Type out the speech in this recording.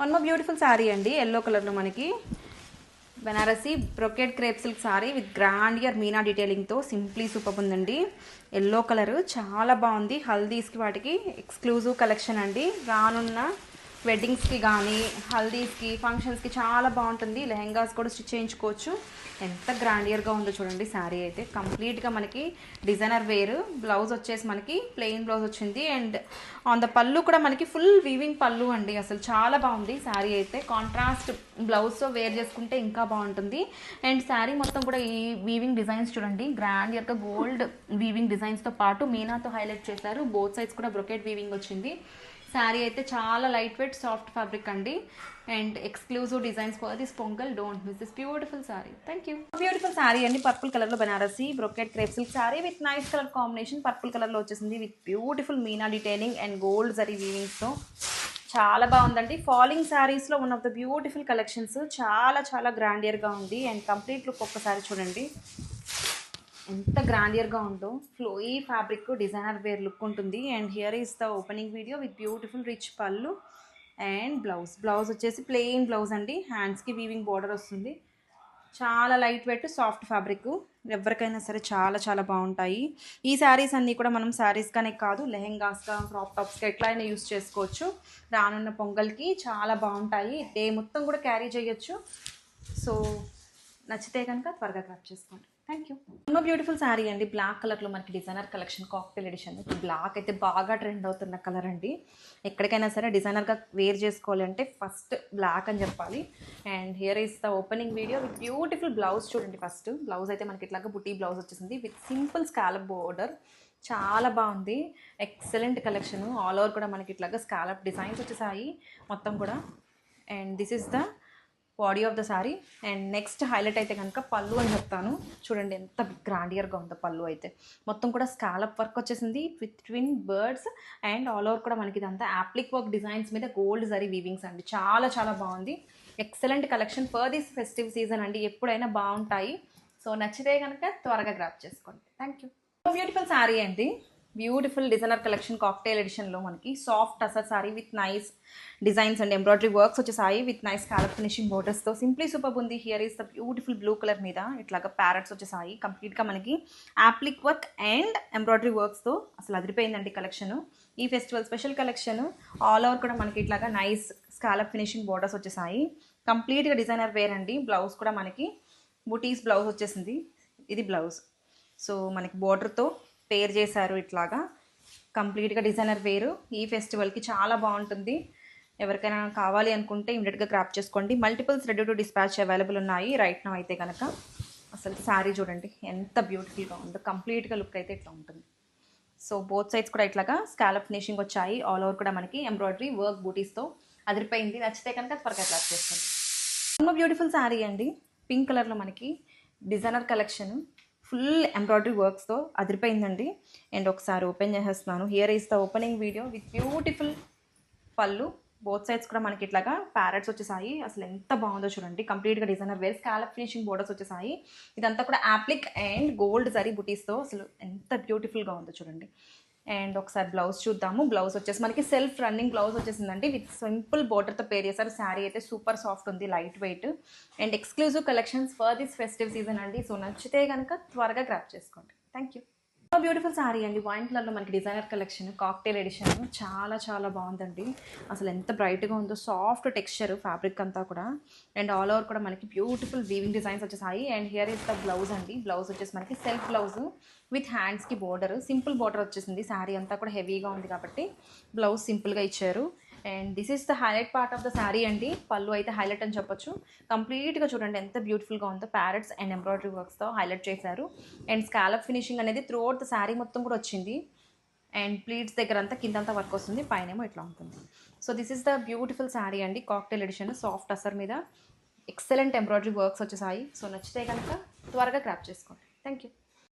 One more beautiful sari అండి, yellow కలర్లో మనకి Banarasi brocade crepe silk sari with grandeur meena డీటెయిలింగ్తో సింప్లీ సూపర్ ఉందండి. ఎల్లో కలర్ చాలా బాగుంది. హల్దీస్కి వాటికి ఎక్స్క్లూజివ్ కలెక్షన్ అండి. రానున్న వెడ్డింగ్స్కి కానీ హల్దీస్కి ఫంక్షన్స్కి చాలా బాగుంటుంది. లెహెంగాస్ కూడా స్టిచ్ చేయించుకోవచ్చు. ఎంత గ్రాండ్ ఇయర్గా ఉందో చూడండి. శారీ అయితే కంప్లీట్గా మనకి డిజైనర్ వేర్. బ్లౌజ్ వచ్చేసి మనకి ప్లెయిన్ బ్లౌజ్ వచ్చింది. అండ్ ఆన్ ద పళ్ళు కూడా మనకి ఫుల్ వీవింగ్ పళ్ళు అండి. అసలు చాలా బాగుంది శారీ అయితే. కాంట్రాస్ట్ బ్లౌజ్తో వేర్ చేసుకుంటే ఇంకా బాగుంటుంది. అండ్ శారీ మొత్తం కూడా ఈ వీవింగ్ డిజైన్స్ చూడండి. గ్రాండ్ ఇయర్గా గోల్డ్ వీవింగ్ డిజైన్స్తో పాటు మీనాతో హైలైట్ చేశారు. బోత్ సైడ్స్ కూడా బ్రొకెట్ వీవింగ్ వచ్చింది. శారీ అయితే చాలా లైట్ వెయిట్ సాఫ్ట్ ఫ్యాబ్రిక్ అండి. And exclusive designs for this Pongal. Don't miss this beautiful sari. Thank you. Beautiful sari అండి, పర్పుల్ కలర్లో Banarasi brocade crepe silk sari with nice colour combination. Purple కలర్లో వచ్చేసింది with beautiful meena detailing and gold zari వీవింగ్స్తో. చాలా బాగుందండి. Falling శారీస్లో one of the beautiful collections. చాలా చాలా గ్రాండ్ ఇయర్గా ఉంది. అండ్ కంప్లీట్ లుక్ ఒక్కసారి చూడండి ఎంత గ్రాండ్ ఇయర్గా ఉందో. Flowy fabric designer wear look ఉంటుంది. And here is the opening video with beautiful rich pallu and blouse వచ్చేసి ప్లెయిన్ బ్లౌజ్ అండి. హ్యాండ్స్కి వీవింగ్ బార్డర్ వస్తుంది. చాలా లైట్ వెయిట్ సాఫ్ట్ ఫ్యాబ్రిక్. ఎవరికైనా సరే చాలా చాలా బాగుంటాయి. ఈ శారీస్ అన్నీ కూడా మనం శారీస్గానే కాదు, లెహెంగాస్గా క్రాప్ టాప్స్గా ఎట్లా అయినా యూస్ చేసుకోవచ్చు. రానున్న పొంగల్కి చాలా బాగుంటాయి. డే మొత్తం కూడా క్యారీ చేయొచ్చు. సో నచ్చితే కనుక త్వరగా గ్రాప్ చేసుకోండి. Thank you. ఎన్నో బ్యూటిఫుల్ శారీ అండి, బ్లాక్ కలర్లో మనకి designer collection cocktail edition. Black అయితే బాగా ట్రెండ్ అవుతున్న కలర్ అండి. ఎక్కడికైనా సరే డిజైనర్గా వేర్ చేసుకోవాలి అంటే ఫస్ట్ బ్లాక్ అని చెప్పాలి. And here is the opening video with beautiful blouse చూడండి. ఫస్ట్ బ్లౌజ్ అయితే మనకి ఇట్లాగా బుటీ బ్లౌజ్ వచ్చేసింది విత్ సింపుల్ స్కాలప్ బోర్డర్. చాలా బాగుంది. Excellent collection. ఆల్ ఓవర్ కూడా మనకి ఇట్లాగా స్కాలప్ డిజైన్స్ వచ్చేసాయి మొత్తం కూడా. And this is the body of the sari. And next highlight అయితే కనుక పళ్ళు అని చెప్తాను. చూడండి ఎంత గ్రాండ్ ఇయర్గా ఉందో పళ్ళు అయితే. మొత్తం కూడా స్కాలప్ వర్క్ వచ్చేసింది with twin birds. And all over కూడా మనకి ఇదంతా యాప్లిక్ వర్క్ డిజైన్స్ మీద గోల్డ్ జరీ వీవింగ్స్ అండి. చాలా చాలా బాగుంది. Excellent collection for this festive season అండి. ఎప్పుడైనా బాగుంటాయి. సో నచ్చితే కనుక త్వరగా గ్రాప్ చేసుకోండి. Thank you. బ్యూటిఫుల్ శారీ అండి, బ్యూటిఫుల్ డిజైనర్ కలెక్షన్ కాక్టైల్ ఎడిషన్లో మనకి soft tussar sari with nice designs and embroidery works వచ్చేసాయి విత్ నైస్ స్కాలప్ ఫినిషింగ్ బోర్డర్స్తో. సింప్లీ సూపర్ ఉంది. Here is the beautiful blue colour మీద ఇట్లాగా ప్యారెట్స్ వచ్చేసాయి. కంప్లీట్గా మనకి యాప్లిక్ వర్క్ అండ్ ఎంబ్రాయిడరీ వర్క్స్తో అసలు అదిరిపోయిందండి కలెక్షన్. ఈ festival special collection. All over కూడా మనకి ఇట్లాగా నైస్ స్కాలప్ ఫినిషింగ్ బోర్డర్స్ వచ్చేసాయి. కంప్లీట్గా డిజైనర్ వేర్ అండి. బ్లౌజ్ కూడా మనకి బుటీస్ బ్లౌజ్ వచ్చేసింది. ఇది బ్లౌజ్. సో మనకి బోర్డర్తో పేర్ చేశారు ఇట్లాగా. కంప్లీట్గా డిజైనర్ వేరు. ఈ ఫెస్టివల్కి చాలా బాగుంటుంది. ఎవరికైనా కావాలి అనుకుంటే ఇమీడియట్గా గ్రాప్ చేసుకోండి. Multiples ready to dispatch available ఉన్నాయి రైట్ నౌ అయితే కనుక. అసలు శారీ చూడండి ఎంత బ్యూటిఫుల్గా ఉందో. కంప్లీట్గా లుక్ అయితే ఇట్లా ఉంటుంది. సో బోత్ సైడ్స్ కూడా ఇట్లాగా స్కాలప్ ఫినిషింగ్ వచ్చాయి. ఆల్ ఓవర్ కూడా మనకి ఎంబ్రాయిడరీ వర్క్ బూటీస్తో అదిరిపోయింది. నచ్చితే కనుక త్వరగా గ్రాప్ చేసుకోండి. ரொம்ப బ్యూటిఫుల్ శారీ అండి, పింక్ కలర్లో మనకి designer collection full embroidery works అదిరిపోయిందండి. అండ్ ఒకసారి ఓపెన్ చేసేస్తున్నాను. Here is the opening video with beautiful pallu. Both sides కూడా మనకి ఇట్లాగా ప్యారెట్స్ వచ్చేసాయి. అసలు ఎంత బాగుందో చూడండి. కంప్లీట్గా designer wear scallop finishing borders వచ్చేసాయి. ఇదంతా కూడా యాప్లిక్ అండ్ గోల్డ్ జరీ బుటీస్తో అసలు ఎంత బ్యూటిఫుల్గా ఉందో చూడండి. అండ్ ఒకసారి బ్లౌజ్ చూద్దాము. బ్లౌజ్ వచ్చేసి మనకి సెల్ఫ్ రన్నింగ్ బ్లౌజ్ వచ్చేసిందండి విత్ సింపుల్ బోర్డర్తో పేర్ చేశారు. శారీ అయితే సూపర్ సాఫ్ట్ ఉంది, light weight and exclusive collections for this festive season అండి. సో నచ్చితే కనుక త్వరగా గ్రాప్ చేసుకోండి. Thank you. బ్యూటిఫుల్ శారీ అండి, వైన్ కలర్లో మనకి డిజైనర్ కలెక్షన్ కాక్టైల్ ఎడిషన్. చాలా చాలా బాగుందండి. అసలు ఎంత బ్రైట్గా ఉందో. సాఫ్ట్ టెక్స్చర్ ఫ్యాబ్రిక్ అంతా కూడా. అండ్ ఆల్ ఓవర్ కూడా మనకి బ్యూటిఫుల్ వీవింగ్ డిజైన్స్ వచ్చేసాయి. And here is the blouse అండి. బ్లౌజ్ వచ్చేసి మనకి సెల్ఫ్ బ్లౌజ్ విత్ హ్యాండ్స్కి బోర్డర్, సింపుల్ బోర్డర్ వచ్చేసింది. శారీ అంతా కూడా హెవీగా ఉంది కాబట్టి బ్లౌజ్ సింపుల్గా ఇచ్చారు. And this is the highlight part of the sari అండి. పళ్ళు అయితే హైలైట్ అని చెప్పొచ్చు. కంప్లీట్గా చూడండి ఎంత బ్యూటిఫుల్గా ఉందో. ప్యారెట్స్ అండ్ ఎంబ్రాయిడరీ వర్క్స్తో హైలైట్ చేశారు. అండ్ స్కాలప్ ఫినిషింగ్ అనేది త్రూ అవుట్ ద శారీ మొత్తం కూడా వచ్చింది. అండ్ ప్లీట్స్ దగ్గర అంతా కిందంతా వర్క్ వస్తుంది, పైనేమో ఇట్లా ఉంటుంది. So this is the beautiful sari అండి, కాక్టైల్ ఎడిషన్ సాఫ్ట్ అసర్ మీద ఎక్సలెంట్ ఎంబ్రాయిడరీ వర్క్స్ వచ్చేసాయి. సో నచ్చితే కనుక త్వరగా క్రాప్ చేసుకోండి. Thank you.